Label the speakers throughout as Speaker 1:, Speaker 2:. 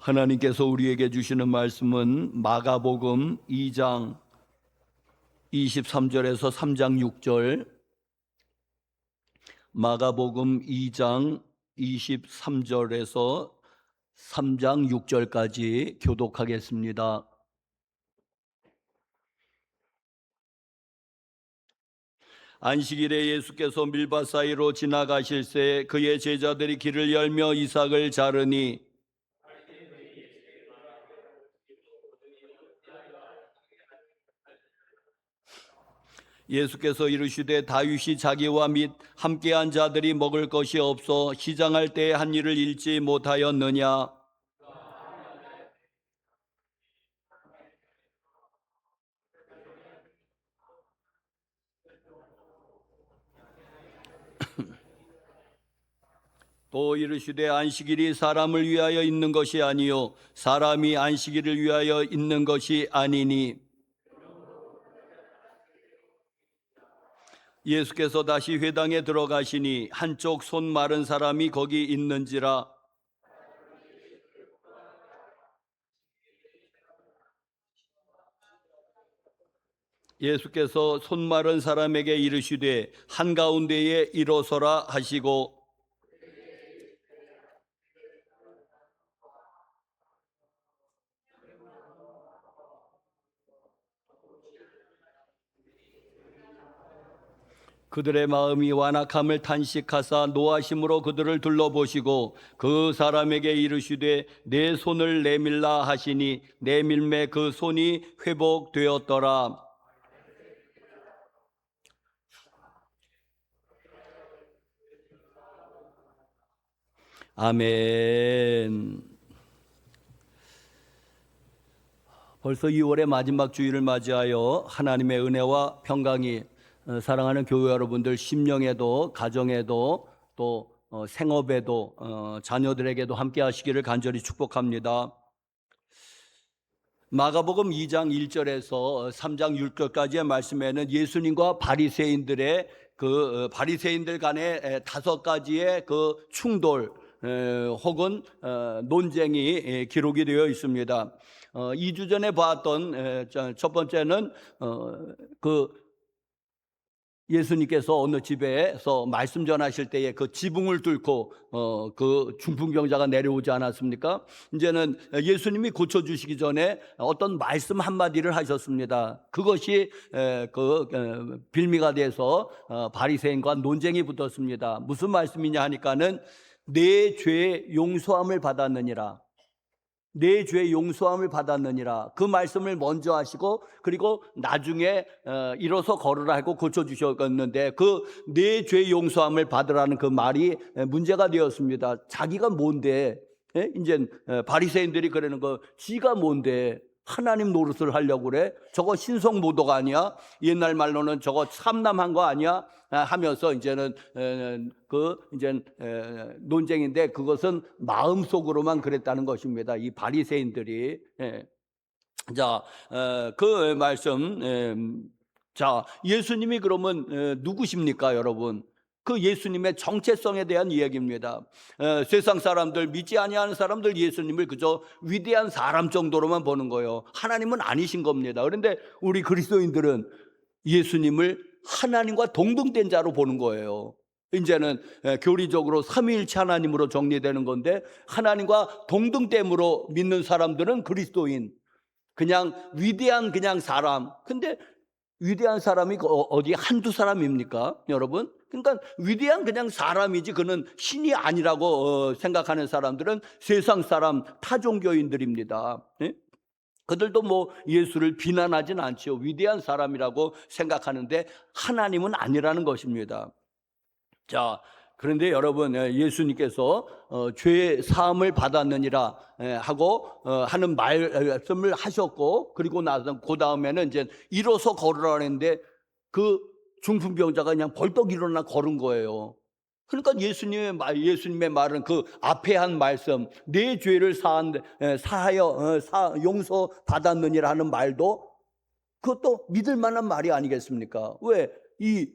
Speaker 1: 하나님께서 우리에게 주시는 말씀은 마가복음 2장 23절에서 3장 6절, 마가복음 2장 23절에서 3장 6절까지 교독하겠습니다. 안식일에 예수께서 밀밭 사이로 지나가실새 그의 제자들이 길을 열며 이삭을 자르니 예수께서 이르시되 다윗이 자기와 및 함께한 자들이 먹을 것이 없어 시장할 때에 한 일을 잃지 못하였느냐. 또 이르시되 안식일이 사람을 위하여 있는 것이 아니요 사람이 안식일을 위하여 있는 것이 아니니. 예수께서 다시 회당에 들어가시니 한쪽 손 마른 사람이 거기 있는지라. 예수께서 손 마른 사람에게 이르시되 한가운데에 일어서라 하시고 그들의 마음이 완악함을 탄식하사 노하심으로 그들을 둘러보시고 그 사람에게 이르시되 내 손을 내밀라 하시니 내밀매 그 손이 회복되었더라. 아멘. 벌써 2월의 마지막 주일을 맞이하여 하나님의 은혜와 평강이 사랑하는 교회 여러분들 심령에도 가정에도 또 생업에도 자녀들에게도 함께 하시기를 간절히 축복합니다. 마가복음 2장 1절에서 3장 6절까지의 말씀에는 예수님과 바리새인들의 그 바리새인들 간의 5가지의 그 충돌 혹은 논쟁이 기록이 되어 있습니다. 2주 전에 봤던 첫 번째는 그 예수님께서 어느 집에서 말씀 전하실 때에 그 지붕을 뚫고 그 중풍병자가 내려오지 않았습니까? 이제는 예수님이 고쳐주시기 전에 어떤 말씀 한마디를 하셨습니다. 그것이 그 빌미가 돼서 바리새인과 논쟁이 붙었습니다. 무슨 말씀이냐 하니까는 내 죄 용서함을 받았느니라. 내 죄 용서함을 받았느니라. 그 말씀을 먼저 하시고 그리고 나중에 일어서 걸으라 하고 고쳐주셨는데 그 내 죄 용서함을 받으라는 그 말이 문제가 되었습니다. 자기가 뭔데? 이제 바리새인들이 그러는 거 지가 뭔데 하나님 노릇을 하려고 그래? 저거 신성모독 아니야? 옛날 말로는 저거 참남한 거 아니야? 하면서 이제는 논쟁인데 그것은 마음속으로만 그랬다는 것입니다. 이 바리새인들이. 자, 그 말씀. 자, 예수님이 그러면 누구십니까, 여러분? 그 예수님의 정체성에 대한 이야기입니다. 세상 사람들, 믿지 아니하는 사람들 예수님을 그저 위대한 사람 정도로만 보는 거예요. 하나님은 아니신 겁니다. 그런데 우리 그리스도인들은 예수님을 하나님과 동등된 자로 보는 거예요. 이제는 교리적으로 삼위일체 하나님으로 정리되는 건데 하나님과 동등됨으로 믿는 사람들은 그리스도인, 그냥 위대한 그냥 사람. 근데 위대한 사람이 어디 한두 사람입니까, 여러분? 그러니까 위대한 그냥 사람이지 그는 신이 아니라고 생각하는 사람들은 세상 사람, 타종교인들입니다. 그들도 뭐 예수를 비난하진 않죠. 위대한 사람이라고 생각하는데 하나님은 아니라는 것입니다. 자, 그런데 여러분, 예수님께서 죄 사함을 받았느니라 하고 하는 말씀을 하셨고, 그리고 나서 그 다음에는 이제 일어서 걸으라 했는데 그 중풍병자가 그냥 벌떡 일어나 걸은 거예요. 그러니까 예수님의 말은 그 앞에 한 말씀, 내 죄를 사하여 용서 받았느니라 하는 말도 그것도 믿을 만한 말이 아니겠습니까? 왜? 이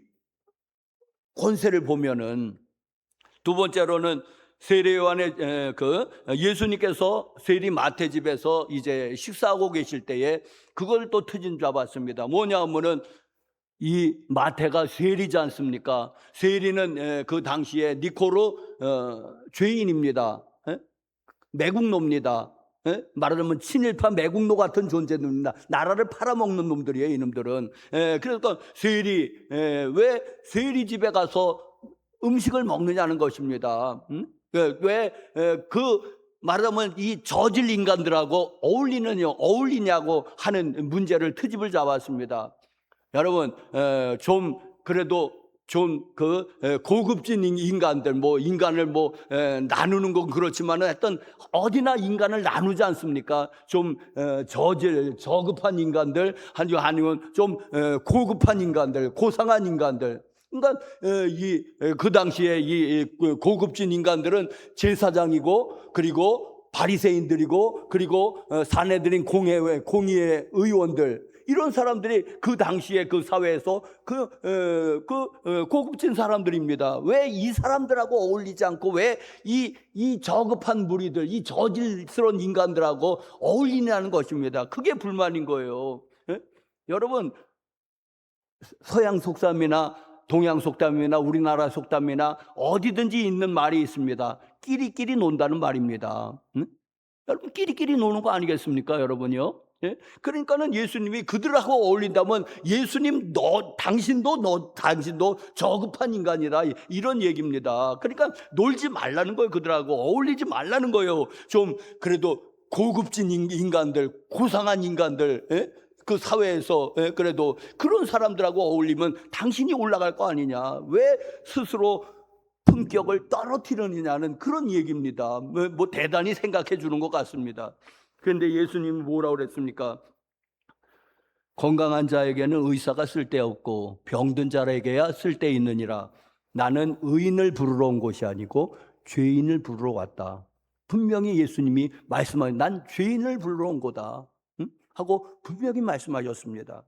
Speaker 1: 권세를 보면은 두 번째로는 세례 요한의 예수님께서 세리 마태 집에서 이제 식사하고 계실 때에 그걸 또 터진 잡았습니다. 뭐냐 하면은 이 마태가 세리지 않습니까? 세리는 그 당시에 니코로 죄인입니다. 매국노입니다. 말하자면 친일파 매국노 같은 존재입니다. 나라를 팔아먹는 놈들이에요, 이놈들은. 그러니까 세리, 왜 세리 집에 가서 음식을 먹느냐는 것입니다. 왜 말하자면 이 저질 인간들하고 어울리냐고 하는 문제를 트집을 잡았습니다. 여러분, 좀 그래도 좀 고급진 인간들, 인간을 나누는 건 그렇지만은 하여튼 어디나 인간을 나누지 않습니까? 좀 저급한 인간들, 아니면 좀 고급한 인간들, 고상한 인간들. 그러니까 그 당시에 이 고급진 인간들은 제사장이고, 그리고 바리새인들이고, 그리고 사내들인 공의회 의원들, 이런 사람들이 그 당시에 그 사회에서 고급진 사람들입니다. 왜 이 사람들하고 어울리지 않고 왜 이 저급한 무리들, 이 저질스러운 인간들하고 어울리냐는 것입니다. 그게 불만인 거예요. 여러분, 서양 속담이나 동양 속담이나 우리나라 속담이나 어디든지 있는 말이 있습니다. 끼리끼리 논다는 말입니다. 여러분, 끼리끼리 노는 거 아니겠습니까, 여러분요? 그러니까는 예수님이 그들하고 어울린다면 예수님 당신도 저급한 인간이다, 이런 얘기입니다. 그러니까 놀지 말라는 거예요. 그들하고 어울리지 말라는 거예요. 좀 그래도 고급진 인간들, 고상한 인간들, 그 사회에서 그래도 그런 사람들하고 어울리면 당신이 올라갈 거 아니냐. 왜 스스로 품격을 떨어뜨리느냐는 그런 얘기입니다. 대단히 생각해 주는 것 같습니다. 그런데 예수님이 뭐라고 그랬습니까? 건강한 자에게는 의사가 쓸데없고 병든 자에게야 쓸데있느니라. 나는 의인을 부르러 온 것이 아니고 죄인을 부르러 왔다. 분명히 예수님이 말씀하신, 난 죄인을 부르러 온 거다 하고 분명히 말씀하셨습니다.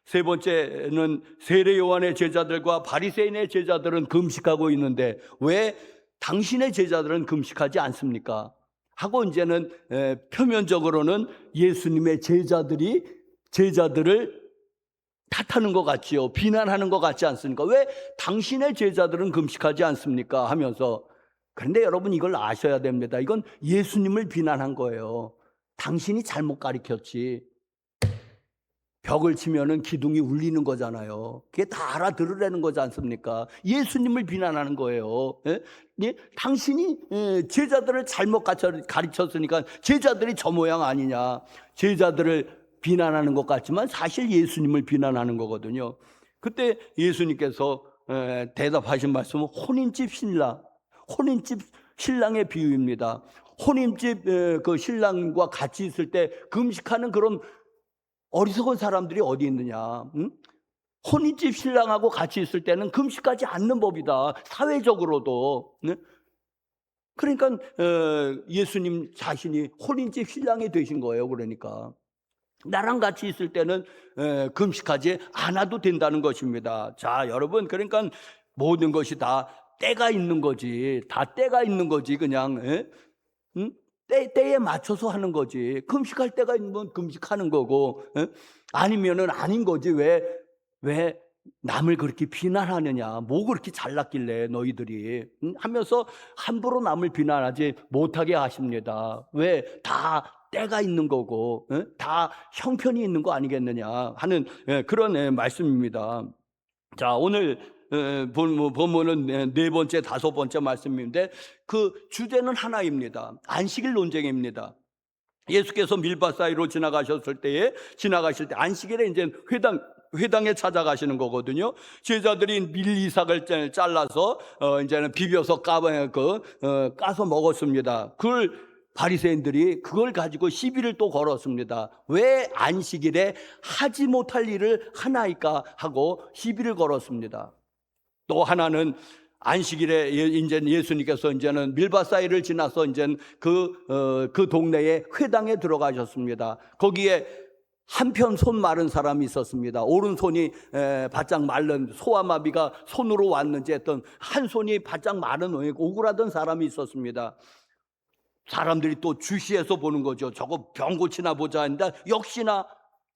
Speaker 1: 세 번째는 세례 요한의 제자들과 바리새인의 제자들은 금식하고 있는데 왜 당신의 제자들은 금식하지 않습니까? 하고 이제는 표면적으로는 예수님의 제자들을 탓하는 것 같지요. 비난하는 것 같지 않습니까? 왜 당신의 제자들은 금식하지 않습니까? 하면서. 그런데 여러분, 이걸 아셔야 됩니다. 이건 예수님을 비난한 거예요. 당신이 잘못 가르쳤지. 벽을 치면은 기둥이 울리는 거잖아요. 그게 다 알아들으라는 거지 않습니까? 예수님을 비난하는 거예요. 당신이 제자들을 잘못 가르쳤으니까 제자들이 저 모양 아니냐. 제자들을 비난하는 것 같지만 사실 예수님을 비난하는 거거든요. 그때 예수님께서 대답하신 말씀은 혼인집 신랑의 비유입니다. 혼인집 그 신랑과 같이 있을 때 금식하는 그런 어리석은 사람들이 어디 있느냐. 혼인집 신랑하고 같이 있을 때는 금식하지 않는 법이다, 사회적으로도. 그러니까 예수님 자신이 혼인집 신랑이 되신 거예요. 그러니까 나랑 같이 있을 때는 금식하지 않아도 된다는 것입니다. 자, 여러분, 그러니까 모든 것이 다 때가 있는 거지. 다 때가 있는 거지. 그냥 때에 맞춰서 하는 거지. 금식할 때가 있으면 금식하는 거고, 아니면은 아닌 거지. 왜 남을 그렇게 비난하느냐. 뭐 그렇게 잘났길래 너희들이 하면서 함부로 남을 비난하지 못하게 하십니다. 왜? 다 때가 있는 거고, 다 형편이 있는 거 아니겠느냐 하는 그런 말씀입니다. 자, 오늘 본문은 네 번째, 다섯 번째 말씀인데 그 주제는 하나입니다. 안식일 논쟁입니다. 예수께서 밀밭 사이로 지나가실 때 안식일에 이제 회당에 찾아가시는 거거든요. 제자들이 밀이삭을 잘라서 이제는 비벼서 까서 먹었습니다. 그걸 바리새인들이 그걸 가지고 시비를 또 걸었습니다. 왜 안식일에 하지 못할 일을 하나이까 하고 시비를 걸었습니다. 또 하나는 안식일에 이제 예수님께서 이제는 밀밭 사이를 지나서 이제 그 동네에 회당에 들어가셨습니다. 거기에 한편 손 마른 사람이 있었습니다. 오른손이 바짝 마른, 소아마비가 손으로 왔는지 했던 한 손이 바짝 마른 오그라든 사람이 있었습니다. 사람들이 또 주시해서 보는 거죠. 저거 병 고치나 보자 했는데 역시나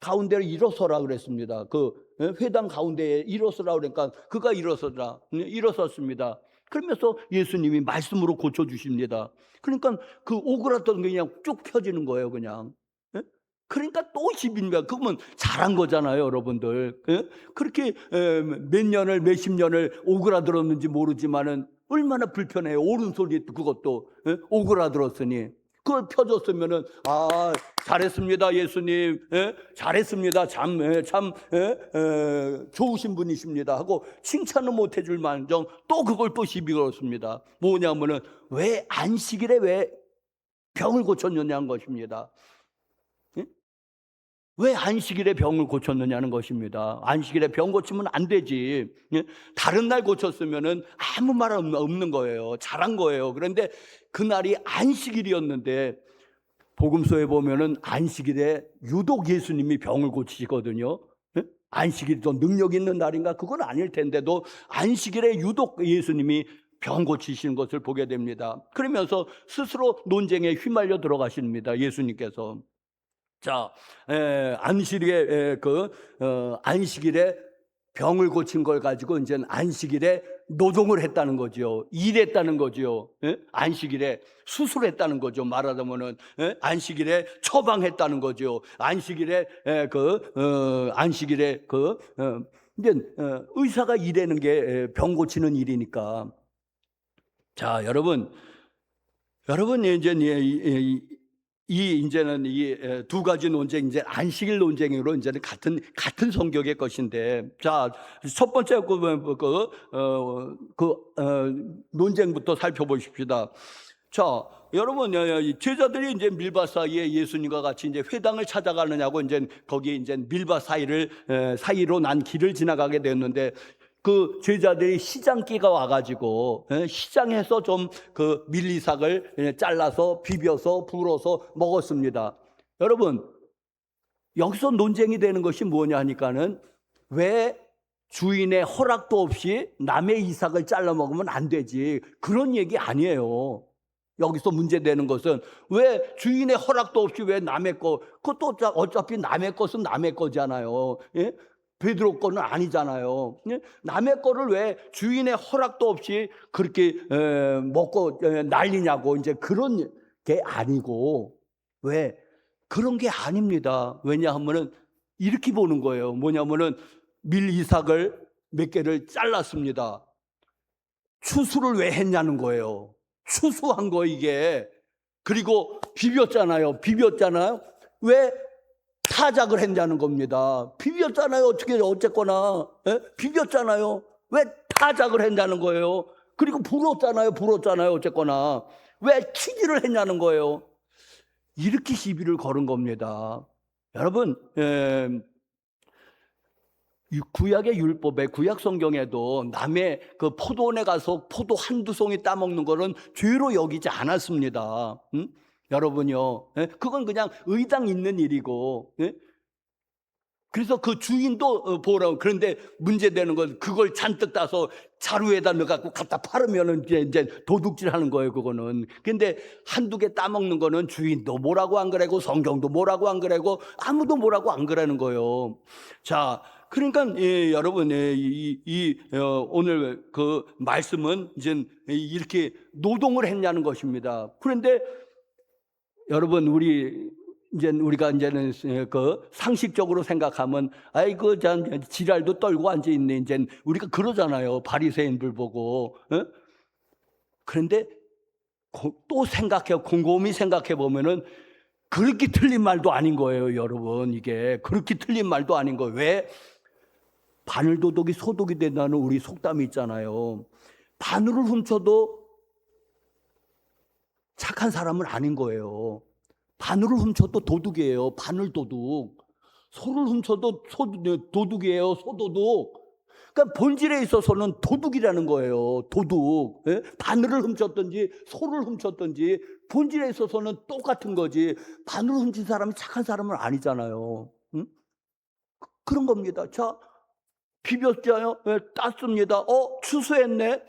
Speaker 1: 가운데로 일어서라 그랬습니다. 그 회당 가운데에 일어서라 그러니까 그가 일어섰습니다. 그러면서 예수님이 말씀으로 고쳐주십니다. 그러니까 그 오그라든 게 그냥 쭉 펴지는 거예요, 그냥. 예? 그러니까 또 10인가 그러면 잘한 거잖아요, 여러분들. 예? 그렇게 몇 년을 몇십 년을 오그라들었는지 모르지만은 얼마나 불편해요. 오른손이 그것도 오그라들었으니 그걸 펴줬으면은 잘했습니다, 예수님. 잘했습니다. 참 좋으신 분이십니다 하고 칭찬을 못 해줄 만정 또 그걸 또 시비 걸었습니다. 뭐냐면은 왜 안식일에 왜 병을 고쳤느냐는 것입니다. 왜 안식일에 병을 고쳤느냐는 것입니다. 안식일에 병 고치면 안 되지. 다른 날 고쳤으면은 아무 말 없는 거예요. 잘한 거예요. 그런데 그날이 안식일이었는데 복음서에 보면은 안식일에 유독 예수님이 병을 고치시거든요. 안식일이 더 능력 있는 날인가? 그건 아닐 텐데도 안식일에 유독 예수님이 병 고치시는 것을 보게 됩니다. 그러면서 스스로 논쟁에 휘말려 들어가십니다. 예수님께서. 자, 안식일에 병을 고친 걸 가지고 이제 안식일에 노동을 했다는 거죠. 일했다는 거죠. 안식일에 수술했다는 거죠. 말하자면은 안식일에 처방했다는 거죠. 안식일에 이제 의사가 일하는 게 병 고치는 일이니까. 자, 여러분 이제는 이 두 가지 논쟁, 이제 안식일 논쟁으로 이제는 같은 성격의 것인데, 자, 첫 번째 논쟁부터 살펴보십시다. 자, 여러분, 제자들이 이제 밀밭 사이에 예수님과 같이 이제 회당을 찾아가느냐고 이제 거기 이제 밀밭 사이로 난 길을 지나가게 됐는데, 그 제자들이 시장기가 와가지고 시장에서 좀 그 밀리삭을 잘라서 비벼서 불어서 먹었습니다. 여러분, 여기서 논쟁이 되는 것이 뭐냐 하니까는 왜 주인의 허락도 없이 남의 이삭을 잘라 먹으면 안 되지, 그런 얘기 아니에요. 여기서 문제되는 것은 왜 주인의 허락도 없이 왜 남의 거, 그것도 어차피 남의 것은 남의 거잖아요. 예? 베드로 거는 아니잖아요. 남의 거를 왜 주인의 허락도 없이 그렇게 먹고 난리냐고, 이제 그런 게 아니고, 왜 그런 게 아닙니다. 왜냐하면은 이렇게 보는 거예요. 뭐냐면은 밀 이삭을 몇 개를 잘랐습니다. 추수를 왜 했냐는 거예요. 추수한 거 이게. 그리고 비볐잖아요. 왜 타작을 했냐는 겁니다. 비볐잖아요. 어쨌거나. 비볐잖아요. 왜 타작을 했냐는 거예요. 그리고 불었잖아요. 어쨌거나. 왜 치질을 했냐는 거예요. 이렇게 시비를 걸은 겁니다. 여러분, 구약의 율법에, 구약 성경에도 남의 그 포도원에 가서 포도 한두 송이 따먹는 거는 죄로 여기지 않았습니다. 여러분요, 그건 그냥 의당 있는 일이고, 그래서 그 주인도 보라고. 그런데 문제되는 건 그걸 잔뜩 따서 자루에다 넣어갖고 갖다 팔으면은 이제 도둑질 하는 거예요, 그거는. 근데 한두 개 따먹는 거는 주인도 뭐라고 안 그래고 성경도 뭐라고 안 그래고 아무도 뭐라고 안 그러는 거예요. 자, 그러니까 여러분, 오늘 그 말씀은 이제 이렇게 노동을 했냐는 것입니다. 그런데 여러분, 우리가 이제는 그 상식적으로 생각하면, 아이고, 지랄도 떨고 앉아 있네. 이제 우리가 그러잖아요. 바리새인들 보고. 그런데 또 곰곰이 생각해 보면은 그렇게 틀린 말도 아닌 거예요, 여러분. 이게 그렇게 틀린 말도 아닌 거예요. 왜? 바늘도둑이 소독이 된다는 우리 속담이 있잖아요. 바늘을 훔쳐도 착한 사람은 아닌 거예요. 바늘을 훔쳐도 도둑이에요. 바늘도둑. 소를 훔쳐도 도둑이에요. 소도둑. 그러니까 본질에 있어서는 도둑이라는 거예요. 도둑. 바늘을 훔쳤든지 소를 훔쳤든지 본질에 있어서는 똑같은 거지. 바늘을 훔친 사람이 착한 사람은 아니잖아요. 응? 그런 겁니다. 자, 비볐잖아요. 예, 땄습니다. 추수했네.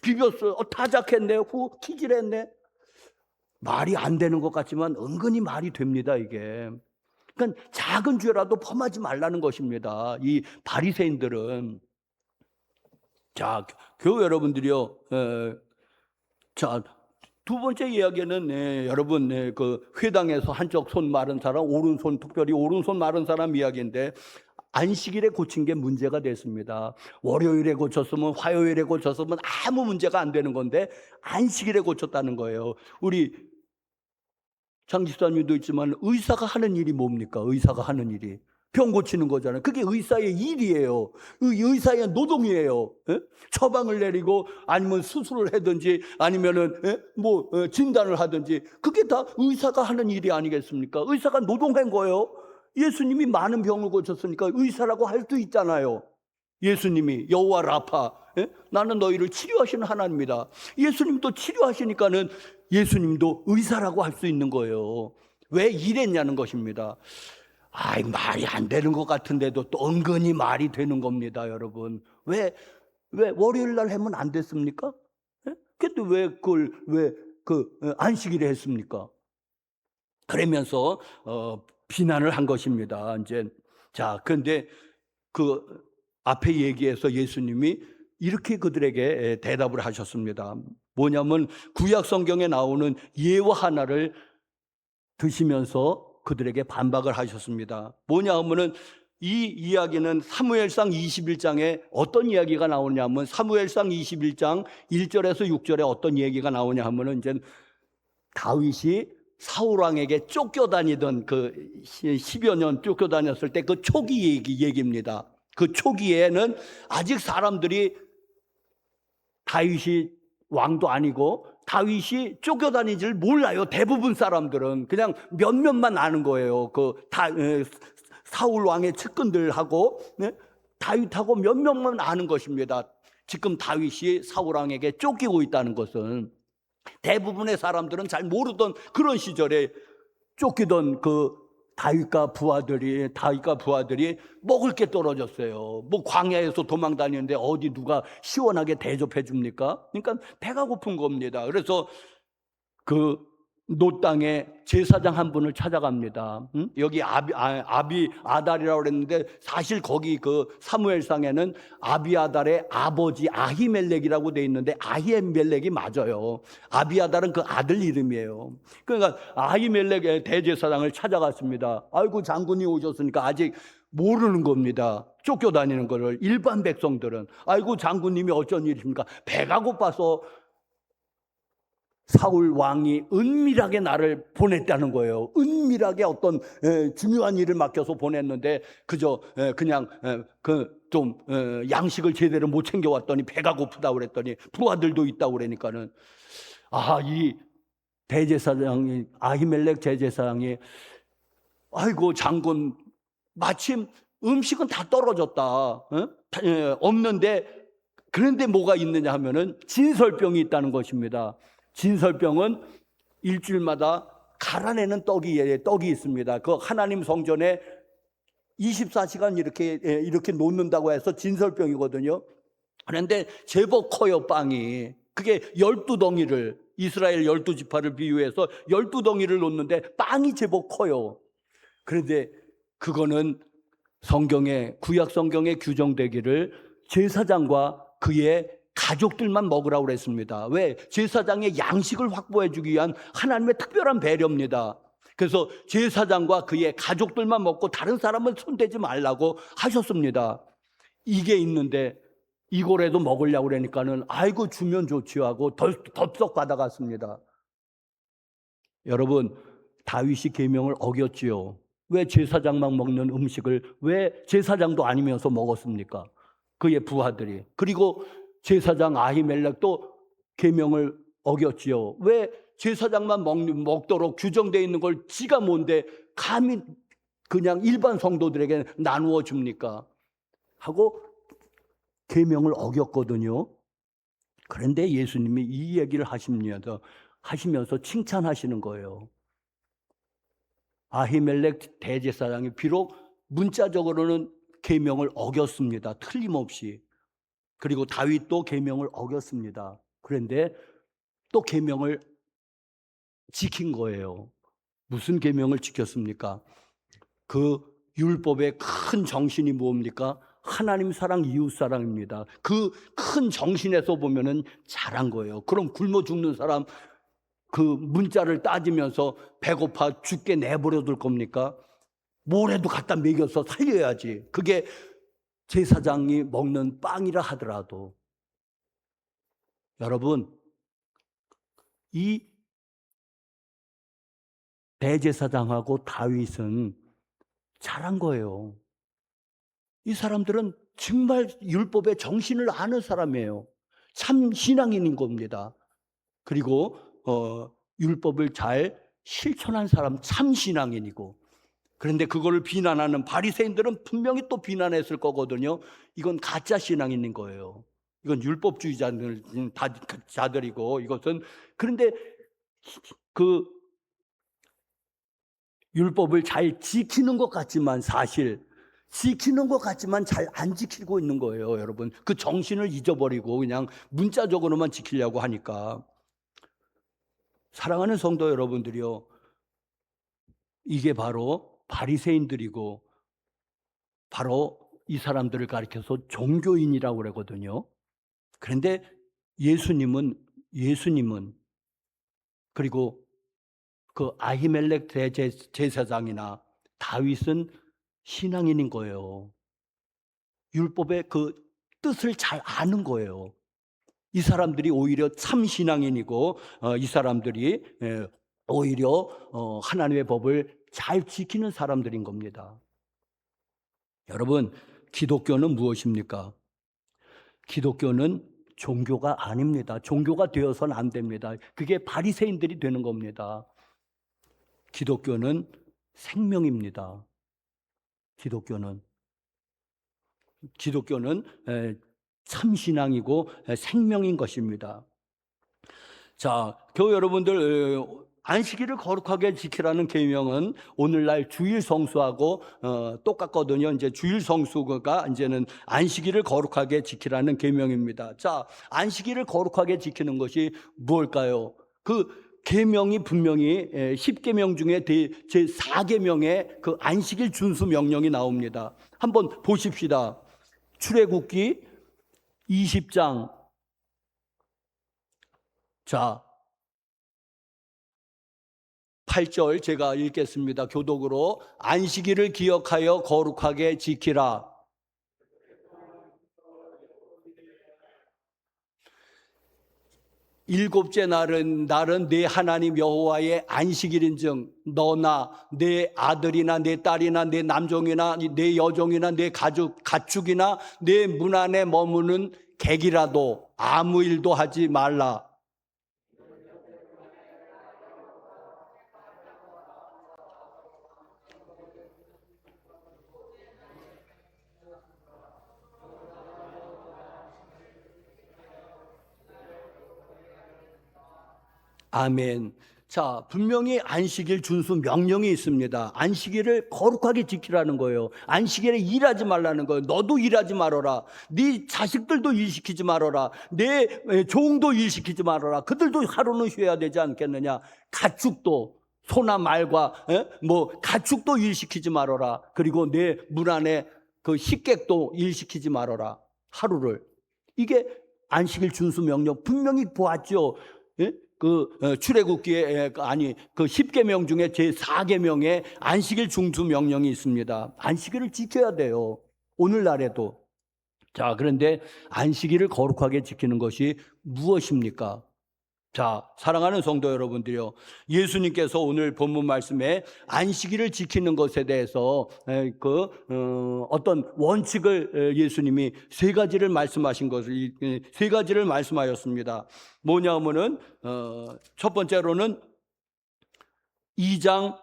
Speaker 1: 비볐어요. 타작했네. 키질했네. 말이 안 되는 것 같지만 은근히 말이 됩니다, 이게. 그러니까 작은 죄라도 범하지 말라는 것입니다. 이 바리새인들은. 자, 교회 여러분들이요. 자, 두 번째 이야기는 여러분 그 회당에서 한쪽 손 마른 사람, 오른손 특별히 오른손 마른 사람 이야기인데 안식일에 고친 게 문제가 됐습니다. 월요일에 고쳤으면 화요일에 고쳤으면 아무 문제가 안 되는 건데 안식일에 고쳤다는 거예요. 우리 장 집사님도 있지만 의사가 하는 일이 뭡니까? 의사가 하는 일이 병 고치는 거잖아요. 그게 의사의 일이에요. 의사의 노동이에요. 예? 처방을 내리고 아니면 수술을 하든지 아니면은 진단을 하든지 그게 다 의사가 하는 일이 아니겠습니까? 의사가 노동한 거예요. 예수님이 많은 병을 고쳤으니까 의사라고 할 수 있잖아요. 예수님이 여호와 라파, 나는 너희를 치료하시는 하나님이다. 예수님도 치료하시니까는 예수님도 의사라고 할 수 있는 거예요. 왜 이랬냐는 것입니다. 말이 안 되는 것 같은데도 또 은근히 말이 되는 겁니다, 여러분. 왜 월요일 날 하면 안 됐습니까? 그때 왜 안식일에 했습니까? 그러면서 비난을 한 것입니다. 이제 자, 그런데 그 앞에 얘기해서 예수님이 이렇게 그들에게 대답을 하셨습니다. 뭐냐면 구약 성경에 나오는 예화 하나를 드시면서 그들에게 반박을 하셨습니다. 뭐냐 하면은 이 이야기는 사무엘상 21장에 어떤 이야기가 나오냐면 사무엘상 21장 1절에서 6절에 어떤 얘기가 나오냐 하면은 이제 다윗이 사울 왕에게 쫓겨다니던 그 10여 년 쫓겨다녔을 때 그 초기 얘기입니다. 그 초기에는 아직 사람들이 다윗이 왕도 아니고 다윗이 쫓겨다니지를 몰라요. 대부분 사람들은 그냥 몇몇만 아는 거예요. 사울 왕의 측근들하고 다윗하고 몇몇만 아는 것입니다. 지금 다윗이 사울 왕에게 쫓기고 있다는 것은 대부분의 사람들은 잘 모르던 그런 시절에 쫓기던 다윗과 부하들이 먹을 게 떨어졌어요. 광야에서 도망 다니는데 어디 누가 시원하게 대접해 줍니까? 그러니까 배가 고픈 겁니다. 그래서 노 땅에 제사장 한 분을 찾아갑니다. 여기 아비아달이라고 그랬는데 사실 거기 사무엘상에는 아비아달의 아버지 아히멜렉이라고 돼 있는데 아히멜렉이 맞아요. 아비아달은 그 아들 이름이에요. 그러니까 아히멜렉의 대제사장을 찾아갔습니다. 아이고 장군이 오셨으니까 아직 모르는 겁니다. 쫓겨다니는 거를 일반 백성들은 아이고 장군님이 어쩐 일이십니까? 배가 고파서 사울 왕이 은밀하게 나를 보냈다는 거예요. 은밀하게 어떤 중요한 일을 맡겨서 보냈는데 그저 그냥 양식을 제대로 못 챙겨왔더니 배가 고프다고 그랬더니 부하들도 있다고 그러니까는 이 대제사장이 아히멜렉 대제사장이 아이고 장군 마침 음식은 다 떨어졌다. 없는데 그런데 뭐가 있느냐 하면은 진설병이 있다는 것입니다. 진설병은 일주일마다 갈아내는 떡이 있습니다. 그 하나님 성전에 24시간 이렇게 놓는다고 해서 진설병이거든요. 그런데 제법 커요, 빵이. 그게 12덩이를 이스라엘 12지파를 비유해서 12덩이를 놓는데 빵이 제법 커요. 그런데 그거는 구약 성경에 규정되기를 제사장과 그의 가족들만 먹으라고 그랬습니다. 왜? 제사장의 양식을 확보해 주기 위한 하나님의 특별한 배려입니다. 그래서 제사장과 그의 가족들만 먹고 다른 사람은 손대지 말라고 하셨습니다. 이게 있는데 이거라도 먹으려고 그러니까는 아이고 주면 좋지요 하고 덥석 받아갔습니다. 여러분, 다윗이 계명을 어겼지요. 왜 제사장만 먹는 음식을 왜 제사장도 아니면서 먹었습니까? 그의 부하들이. 그리고 제사장 아히멜렉도 계명을 어겼지요. 왜 제사장만 먹도록 규정되어 있는 걸 지가 뭔데 감히 그냥 일반 성도들에게 나누어 줍니까? 하고 계명을 어겼거든요. 그런데 예수님이 이 얘기를 하시면서 칭찬하시는 거예요. 아히멜렉 대제사장이 비록 문자적으로는 계명을 어겼습니다. 틀림없이. 그리고 다윗도 계명을 어겼습니다. 그런데 또 계명을 지킨 거예요. 무슨 계명을 지켰습니까? 그 율법의 큰 정신이 뭡니까? 하나님 사랑, 이웃 사랑입니다. 그 큰 정신에서 보면은 잘한 거예요. 그럼 굶어 죽는 사람 그 문자를 따지면서 배고파 죽게 내버려 둘 겁니까? 뭐라도 갖다 먹여서 살려야지. 그게 제사장이 먹는 빵이라 하더라도. 여러분, 이 대제사장하고 다윗은 잘한 거예요. 이 사람들은 정말 율법의 정신을 아는 사람이에요. 참 신앙인인 겁니다. 그리고 율법을 잘 실천한 사람, 참 신앙인이고. 그런데 그거를 비난하는 바리새인들은 분명히 또 비난했을 거거든요. 이건 가짜 신앙인인 거예요. 이건 율법주의자들이고 이것은. 그런데 그 율법을 잘 지키는 것 같지만 사실 지키는 것 같지만 잘 안 지키고 있는 거예요, 여러분. 그 정신을 잊어버리고 그냥 문자적으로만 지키려고 하니까. 사랑하는 성도 여러분들이요, 이게 바로 바리새인들이고 바로 이 사람들을 가리켜서 종교인이라고 그러거든요. 그런데 예수님은 그리고 그 아히멜렉 대제사장이나 다윗은 신앙인인 거예요. 율법의 그 뜻을 잘 아는 거예요. 이 사람들이 오히려 참 신앙인이고 이 사람들이 오히려 하나님의 법을 잘 지키는 사람들인 겁니다. 여러분, 기독교는 무엇입니까? 기독교는 종교가 아닙니다. 종교가 되어서는 안 됩니다. 그게 바리새인들이 되는 겁니다. 기독교는 생명입니다. 기독교는 참 신앙이고 생명인 것입니다. 자, 교회 여러분들, 안식일을 거룩하게 지키라는 계명은 오늘날 주일 성수하고 똑같거든요. 이제 주일 성수가 이제는 안식일을 거룩하게 지키라는 계명입니다. 자, 안식일을 거룩하게 지키는 것이 무엇일까요? 그 계명이 분명히 10계명 중에 제 4계명에 그 안식일 준수 명령이 나옵니다. 한번 보십시다. 출애굽기 20장. 자, 8절 제가 읽겠습니다. 교독으로. 안식일을 기억하여 거룩하게 지키라. 일곱째 날은 내 하나님 여호와의 안식일인즉 너나 내 아들이나 내 딸이나 내 남종이나 내 여종이나 내 가축이나 내 문 안에 머무는 객이라도 아무 일도 하지 말라. 아멘. 자, 분명히 안식일 준수 명령이 있습니다. 안식일을 거룩하게 지키라는 거예요. 안식일에 일하지 말라는 거예요. 너도 일하지 말아라. 네 자식들도 일시키지 말아라. 내 종도 일시키지 말아라. 그들도 하루는 쉬어야 되지 않겠느냐. 가축도 소나 말과 가축도 일시키지 말아라. 그리고 내 문 안에 그 식객도 일시키지 말아라. 하루를. 이게 안식일 준수 명령 분명히 보았죠. 예? 출애굽기에 그 10계명 중에 제 4계명에 안식일 준수 명령이 있습니다. 안식일을 지켜야 돼요. 오늘날에도. 자, 그런데 안식일을 거룩하게 지키는 것이 무엇입니까? 자, 사랑하는 성도 여러분들이요, 예수님께서 오늘 본문 말씀에 안식일을 지키는 것에 대해서 어떤 원칙을 예수님이 세 가지를 말씀하셨습니다. 뭐냐면은 첫 번째로는 2장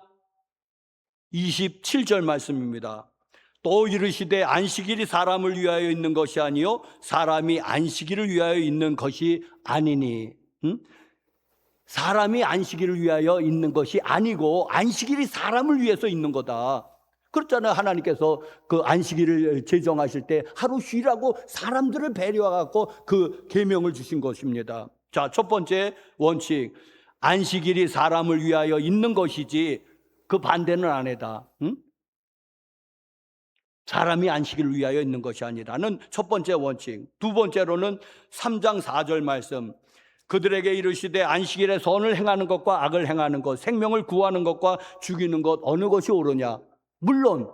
Speaker 1: 27절 말씀입니다. 또 이르시되 안식일이 사람을 위하여 있는 것이 아니요 사람이 안식일을 위하여 있는 것이 아니니. 사람이 안식일을 위하여 있는 것이 아니고 안식일이 사람을 위해서 있는 거다. 그렇잖아요. 하나님께서 그 안식일을 제정하실 때 하루 쉬라고 사람들을 배려해 갖고 그 계명을 주신 것입니다. 자, 첫 번째 원칙. 안식일이 사람을 위하여 있는 것이지 그 반대는 아니다. 응? 사람이 안식일을 위하여 있는 것이 아니라는 첫 번째 원칙. 두 번째로는 3장 4절 말씀. 그들에게 이르시되 안식일에 선을 행하는 것과 악을 행하는 것, 생명을 구하는 것과 죽이는 것 어느 것이 옳으냐? 물론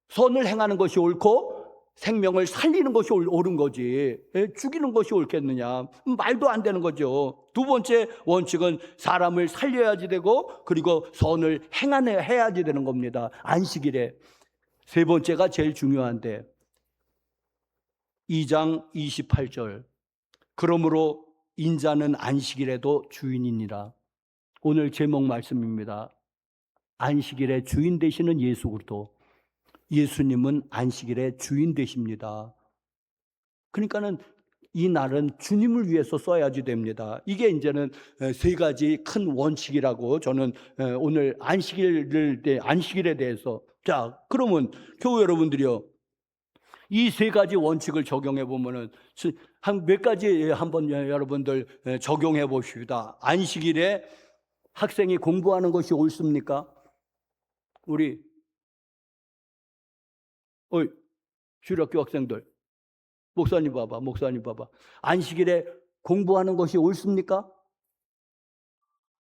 Speaker 1: 선을 행하는 것이 옳고 생명을 살리는 것이 옳은 거지. 죽이는 것이 옳겠느냐? 말도 안 되는 거죠. 두 번째 원칙은 사람을 살려야지 되고 그리고 선을 해야지 되는 겁니다. 안식일에. 세 번째가 제일 중요한데 2장 28절. 그러므로 인자는 안식일에도 주인이니라. 오늘 제목 말씀입니다. 안식일의 주인 되시는 예수 그리스도. 예수님은 안식일의 주인 되십니다. 그러니까는 이 날은 주님을 위해서 써야지 됩니다. 이게 이제는 세 가지 큰 원칙이라고 저는 오늘 안식일에 대해서. 자, 그러면 교우 여러분들이요. 이 세 가지 원칙을 적용해 보면은 한 몇 가지 한번 여러분들 적용해 봅시다. 안식일에 학생이 공부하는 것이 옳습니까? 우리 주일학교 학생들, 목사님 봐봐. 안식일에 공부하는 것이 옳습니까?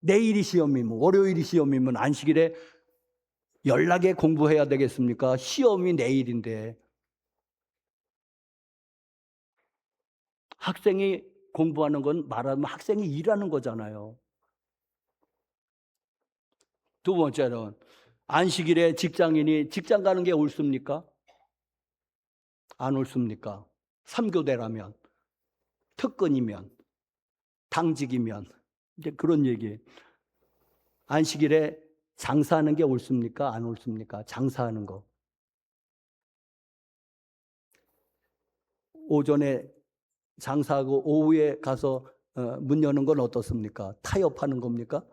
Speaker 1: 내일이 시험이면, 월요일이 시험이면 안식일에 연락에 공부해야 되겠습니까? 시험이 내일인데. 학생이 공부하는 건 말하면 학생이 일하는 거잖아요. 두 번째는 안식일에 직장인이 직장 가는 게 옳습니까? 안 옳습니까? 3교대라면, 특근이면, 당직이면 이제 그런 얘기. 안식일에 장사하는 게 옳습니까? 안 옳습니까? 장사하는 거. 오전에 장사하고 오후에 가서 문 여는 건 어떻습니까? 타협하는 겁니까?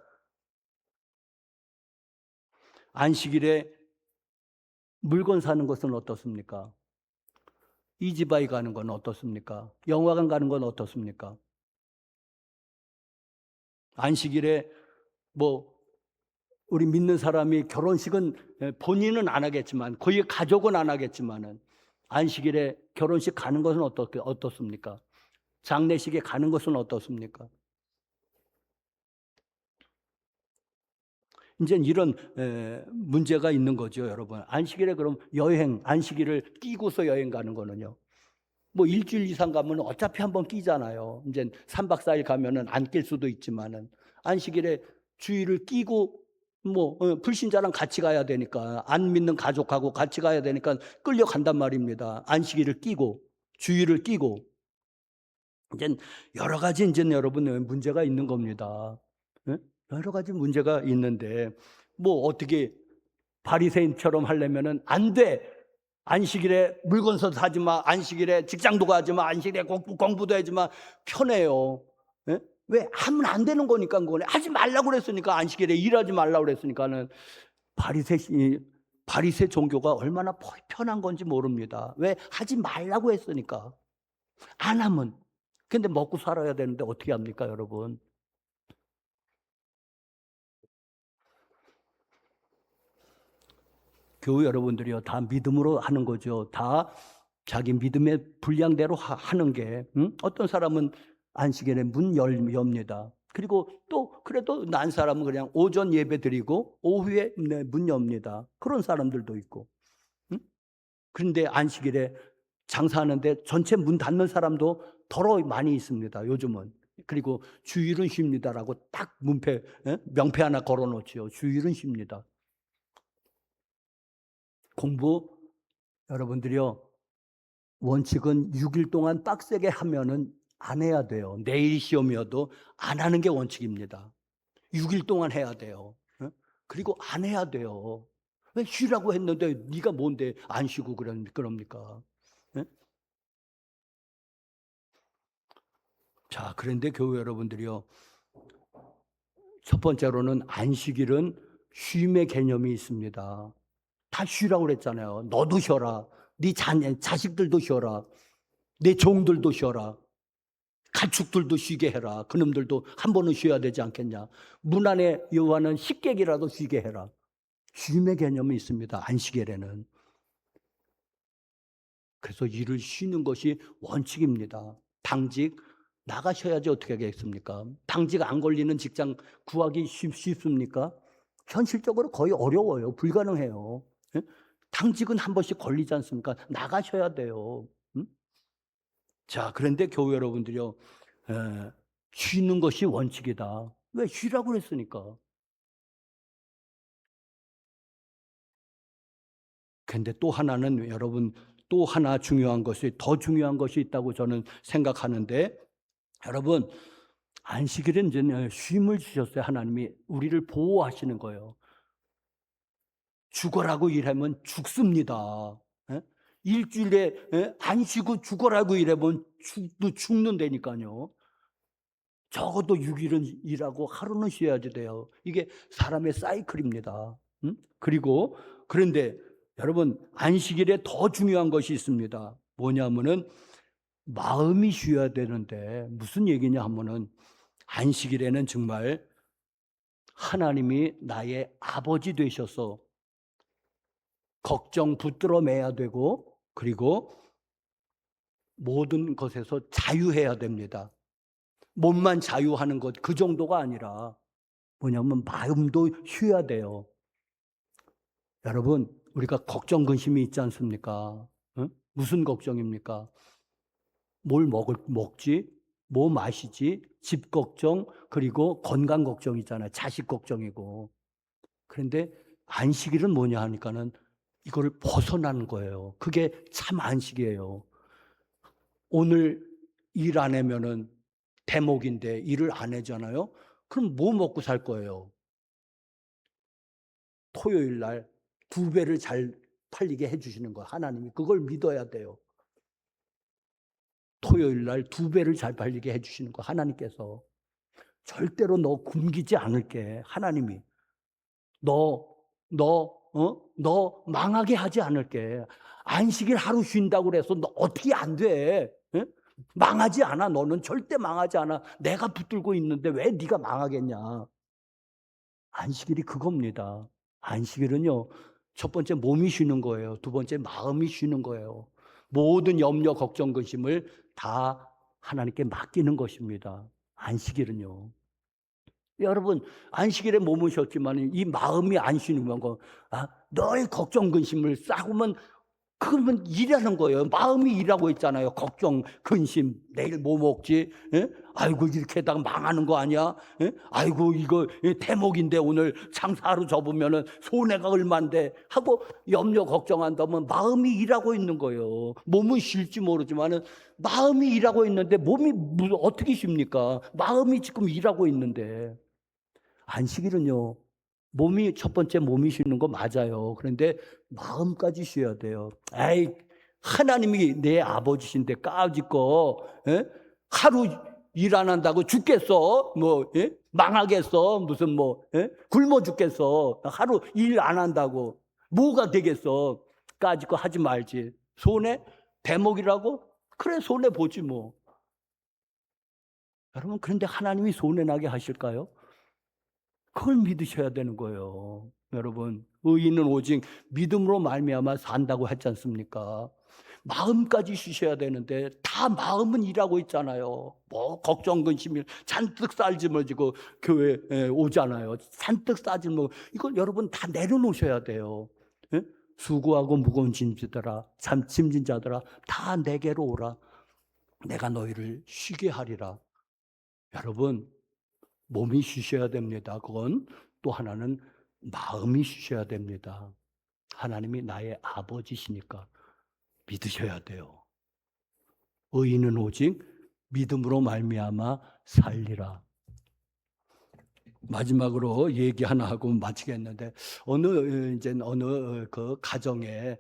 Speaker 1: 안식일에 물건 사는 것은 어떻습니까? 이지바이 가는 건 어떻습니까? 영화관 가는 건 어떻습니까? 안식일에 우리 믿는 사람이 결혼식은 본인은 안 하겠지만 거의 가족은 안 하겠지만은 안식일에 결혼식 가는 것은 어떻습니까? 장례식에 가는 것은 어떻습니까? 이제 이런 문제가 있는 거죠, 여러분. 안식일에 그럼 안식일을 끼고서 여행 가는 거는요. 일주일 이상 가면 어차피 한번 끼잖아요. 이제 3박 4일 가면은 안 낄 수도 있지만은 안식일에 주일을 끼고 불신자랑 같이 가야 되니까 안 믿는 가족하고 같이 가야 되니까 끌려간단 말입니다. 안식일을 끼고 주일을 끼고 이제 여러 가지 이제 여러분 문제가 있는 겁니다. 여러 가지 문제가 있는데 어떻게 바리새인처럼 하려면은 안 돼. 안식일에 물건도 사지 마. 안식일에 직장도 가지 마. 안식일에 공부도 하지 마. 편해요. 왜? 하면 안 되는 거니까 그거네. 하지 말라고 그랬으니까 안식일에 일하지 말라고 그랬으니까는 바리새 종교가 얼마나 편한 건지 모릅니다. 왜? 하지 말라고 했으니까. 안 하면. 근데 먹고 살아야 되는데 어떻게 합니까, 여러분? 교회 여러분들이요, 다 믿음으로 하는 거죠. 다 자기 믿음의 분량대로 하는 게, 어떤 사람은 안식일에 문 엽니다. 그리고 또 그래도 난 사람은 그냥 오전 예배 드리고 오후에 문 엽니다. 그런 사람들도 있고. 그런데 안식일에 장사하는데 전체 문 닫는 사람도 더러 많이 있습니다, 요즘은. 그리고 주일은 쉽니다라고 딱 명패 하나 걸어놓지요. 주일은 쉽니다. 공부 여러분들이요, 원칙은 6일 동안 빡세게 하면은 안 해야 돼요. 내일 시험이어도 안 하는 게 원칙입니다. 6일 동안 해야 돼요. 그리고 안 해야 돼요. 왜 쉬라고 했는데 네가 뭔데 안 쉬고 그럽니까? 자, 그런데 교회 여러분들이요, 첫 번째로는 안식일은 쉼의 개념이 있습니다. 다 쉬라고 그랬잖아요. 너도 쉬어라. 네 자식들도 쉬어라. 내 종들도 쉬어라. 가축들도 쉬게 해라. 그놈들도 한 번은 쉬어야 되지 않겠냐. 문 안에 여호와는 식객이라도 쉬게 해라. 쉼의 개념이 있습니다. 안식일에는. 그래서 일을 쉬는 것이 원칙입니다. 당직 나가셔야지 어떻게 하겠습니까? 당직 안 걸리는 직장 구하기 쉽습니까? 현실적으로 거의 어려워요. 불가능해요. 예? 당직은 한 번씩 걸리지 않습니까? 나가셔야 돼요. 응? 자, 그런데 교회 여러분들이요, 쉬는 것이 원칙이다. 왜? 쉬라고 그랬으니까. 근데 또 하나는 여러분, 또 하나 중요한 것이, 더 중요한 것이 있다고 저는 생각하는데, 여러분, 안식일은 이제 쉼을 주셨어요. 하나님이 우리를 보호하시는 거예요. 죽어라고 일하면 죽습니다. 예? 일주일에 안 쉬고 죽어라고 일하면 죽는다니까요. 적어도 6일은 일하고 하루는 쉬어야지 돼요. 이게 사람의 사이클입니다. 그리고 그런데 여러분, 안식일에 더 중요한 것이 있습니다. 뭐냐면은 마음이 쉬어야 되는데, 무슨 얘기냐 하면은 안식일에는 정말 하나님이 나의 아버지 되셔서 걱정 붙들어 매야 되고, 그리고 모든 것에서 자유해야 됩니다. 몸만 자유하는 것, 그 정도가 아니라 뭐냐면 마음도 쉬어야 돼요. 여러분, 우리가 걱정 근심이 있지 않습니까? 응? 무슨 걱정입니까? 뭘 먹지? 뭐 마시지? 집 걱정, 그리고 건강 걱정이잖아요. 자식 걱정이고. 그런데 안식일은 뭐냐 하니까는 이거를 벗어나는 거예요. 그게 참 안식이에요. 오늘 일 안 하면은 대목인데 일을 안 하잖아요. 그럼 뭐 먹고 살 거예요? 토요일 날 2배를 잘 팔리게 해주시는 거예요. 하나님이 그걸 믿어야 돼요. 토요일 날 2배를 잘 팔리게 해주시는 거 하나님께서. 절대로 너 굶기지 않을게. 하나님이 너 망하게 하지 않을게. 안식일 하루 쉰다고 그래서 너 어떻게 안 돼? 예? 망하지 않아. 너는 절대 망하지 않아. 내가 붙들고 있는데 왜 네가 망하겠냐. 안식일이 그겁니다. 안식일은요, 첫 번째 몸이 쉬는 거예요. 두 번째 마음이 쉬는 거예요. 모든 염려, 걱정, 근심을 다 하나님께 맡기는 것입니다. 안식일은요. 여러분, 안식일에 몸을 쉬었지만 이 마음이 안 쉬는 거, 너의 걱정, 근심을 싸우면 그러면 일하는 거예요. 마음이 일하고 있잖아요. 걱정, 근심, 내일 뭐 먹지? 예? 아이고 이렇게 다가 망하는 거 아니야? 예? 아이고 이거 대목인데 오늘 장사 하루 접으면은 손해가 얼만데 하고 염려 걱정한다면 마음이 일하고 있는 거예요. 몸은 쉴지 모르지만은 마음이 일하고 있는데 몸이 어떻게 쉽니까? 마음이 지금 일하고 있는데. 안식일은요, 몸이 첫 번째 몸이 쉬는 거 맞아요. 그런데 마음까지 쉬어야 돼요. 에이, 하나님이 내 아버지신데 까짓거 하루 일 안 한다고 죽겠어? 뭐 망하겠어? 무슨 뭐 굶어 죽겠어? 하루 일 안 한다고 뭐가 되겠어? 까짓거 하지 말지. 손해 대목이라고? 그래 손해 보지 뭐. 여러분 그런데 하나님이 손해 나게 하실까요? 그걸 믿으셔야 되는 거예요. 여러분, 의인은 오직 믿음으로 말미암아 산다고 했지 않습니까? 마음까지 쉬셔야 되는데 다 마음은 일하고 있잖아요. 뭐 걱정 근심이 잔뜩 쌀짐을지고 교회에 오잖아요. 잔뜩 싸짐을 이걸 여러분 다 내려놓으셔야 돼요. 예? 수고하고 무거운 짐지더라, 짐진 자들아 다 내게로 오라. 내가 너희를 쉬게 하리라. 여러분 몸이 쉬셔야 됩니다. 그건 또 하나는 마음이 쉬셔야 됩니다. 하나님이 나의 아버지시니까 믿으셔야 돼요. 의인은 오직 믿음으로 말미암아 살리라. 마지막으로 얘기 하나 하고 마치겠는데 어느 그 가정에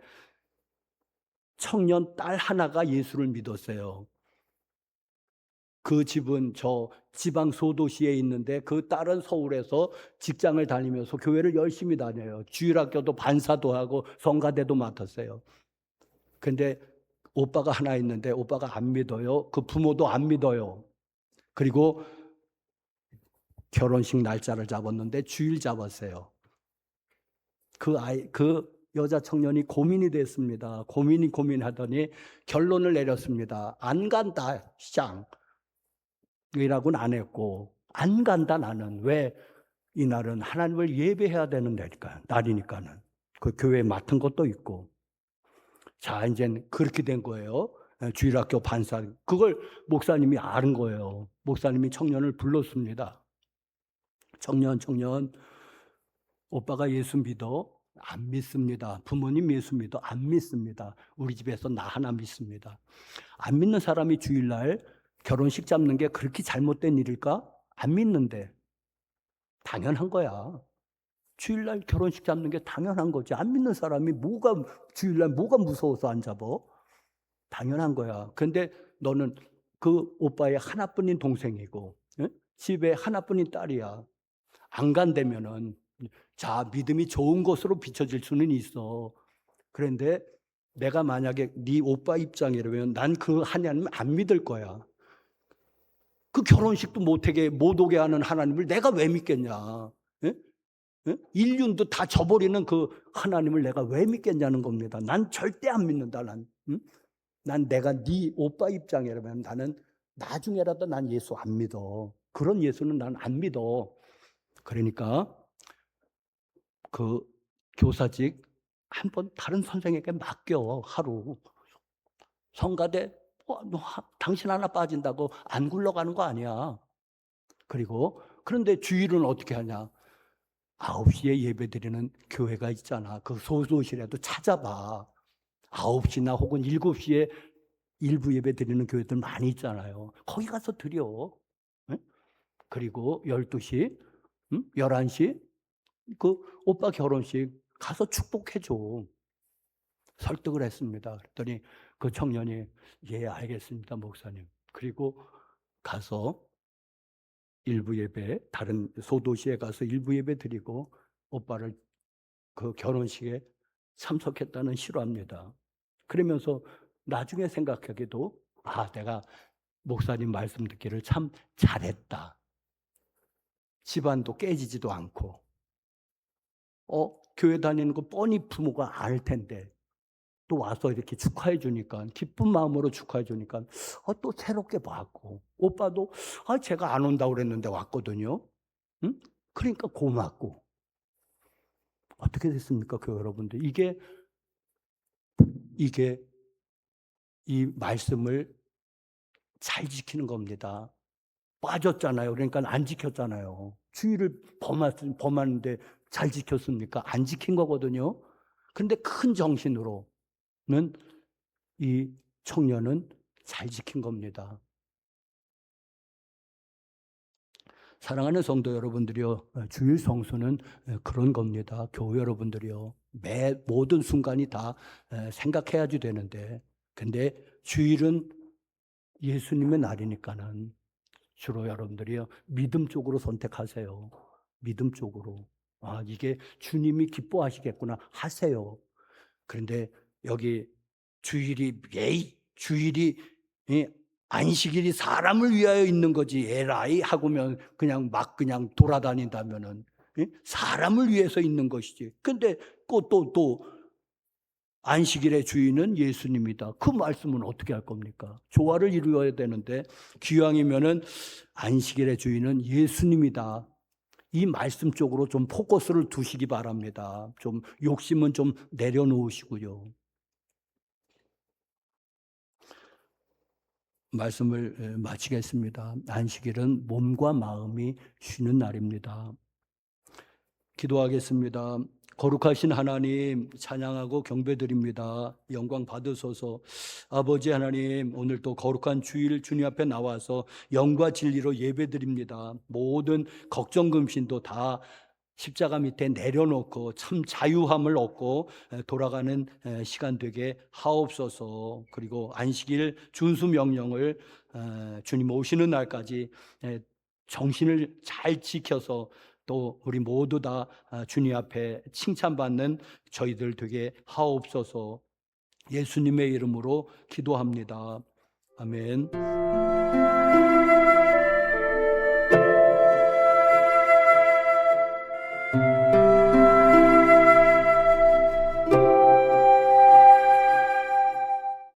Speaker 1: 청년 딸 하나가 예수를 믿었어요. 그 집은 저 지방 소도시에 있는데 그 딸은 서울에서 직장을 다니면서 교회를 열심히 다녀요. 주일학교도 반사도 하고 성가대도 맡았어요. 근데 오빠가 하나 있는데 오빠가 안 믿어요. 그 부모도 안 믿어요. 그리고 결혼식 날짜를 잡았는데 주일 잡았어요. 그 여자 청년이 고민이 됐습니다. 고민하더니 결론을 내렸습니다. 안 간다, 시장. 이라고는 안 했고, 안 간다, 나는. 왜? 이날은 하나님을 예배해야 되는 날이니까는. 그 교회에 맡은 것도 있고. 자, 이제 그렇게 된 거예요. 주일학교 반사. 그걸 목사님이 아는 거예요. 목사님이 청년을 불렀습니다. 청년, 오빠가 예수 믿어? 안 믿습니다. 부모님 예수 믿어? 안 믿습니다. 우리 집에서 나 하나 믿습니다. 안 믿는 사람이 주일날 결혼식 잡는 게 그렇게 잘못된 일일까? 안 믿는데. 당연한 거야. 주일날 결혼식 잡는 게 당연한 거지. 안 믿는 사람이 주일날 뭐가 무서워서 안 잡어? 당연한 거야. 근데 너는 그 오빠의 하나뿐인 동생이고, 집에 하나뿐인 딸이야. 안 간다면은, 자, 믿음이 좋은 것으로 비춰질 수는 있어. 그런데 내가 만약에 네 오빠 입장이라면 난 그 하나님 안 믿을 거야. 그 결혼식도 못 오게 하는 하나님을 내가 왜 믿겠냐? 예? 예? 인륜도 다 저버리는 그 하나님을 내가 왜 믿겠냐는 겁니다. 난 절대 안 믿는다. 난 내가 네 오빠 입장이라면 나는 나중에라도 난 예수 안 믿어. 그런 예수는 난 안 믿어. 그러니까 그 교사직 한번 다른 선생에게 맡겨. 하루 성가대 당신 하나 빠진다고 안 굴러가는 거 아니야. 그런데 주일은 어떻게 하냐? 9시에 예배드리는 교회가 있잖아. 그 소도시라도 찾아봐. 9시나 혹은 7시에 일부 예배 드리는 교회들 많이 있잖아요. 거기 가서 드려. 그리고 12시, 11시 그 오빠 결혼식 가서 축복해줘. 설득을 했습니다. 그랬더니 그 청년이 예, 알겠습니다, 목사님. 그리고 가서 일부 예배, 다른 소도시에 가서 일부 예배 드리고 오빠를 그 결혼식에 참석했다는 실화입니다. 그러면서 나중에 생각하기도 내가 목사님 말씀 듣기를 참 잘했다. 집안도 깨지지도 않고 교회 다니는 거 뻔히 부모가 알 텐데 또 와서 이렇게 축하해 주니까 기쁜 마음으로 축하해 주니까 또 새롭게 봤고 오빠도 제가 안 온다고 그랬는데 왔거든요. 응? 그러니까 고맙고 어떻게 됐습니까, 그 여러분들? 이게 이 말씀을 잘 지키는 겁니다. 빠졌잖아요. 그러니까 안 지켰잖아요. 주의를 범하는데 잘 지켰습니까? 안 지킨 거거든요. 근데 큰 정신으로는 이 청년은 잘 지킨 겁니다. 사랑하는 성도 여러분들이요, 주일 성수는 그런 겁니다. 교회 여러분들이요, 모든 순간이 다 생각해야지 되는데, 근데 주일은 예수님의 날이니까는 주로 여러분들이요, 믿음 쪽으로 선택하세요. 믿음 쪽으로. 이게 주님이 기뻐하시겠구나 하세요. 그런데 여기 주일이 안식일이 사람을 위하여 있는 거지 에라이 하고면 그냥 돌아다닌다면은 사람을 위해서 있는 것이지. 근데 또 안식일의 주인은 예수님이다. 그 말씀은 어떻게 할 겁니까? 조화를 이루어야 되는데 기왕이면은 안식일의 주인은 예수님이다. 이 말씀 쪽으로 좀 포커스를 두시기 바랍니다. 좀 욕심은 좀 내려놓으시고요. 말씀을 마치겠습니다. 안식일은 몸과 마음이 쉬는 날입니다. 기도하겠습니다. 거룩하신 하나님 찬양하고 경배드립니다. 영광 받으소서. 아버지 하나님, 오늘 또 거룩한 주일 주님 앞에 나와서 영과 진리로 예배드립니다. 모든 걱정 금신도 다 십자가 밑에 내려놓고 참 자유함을 얻고 돌아가는 시간 되게 하옵소서. 그리고 안식일 준수 명령을 주님 오시는 날까지 정신을 잘 지켜서 또 우리 모두 다 주님 앞에 칭찬받는 저희들 되게 하옵소서. 예수님의 이름으로 기도합니다. 아멘.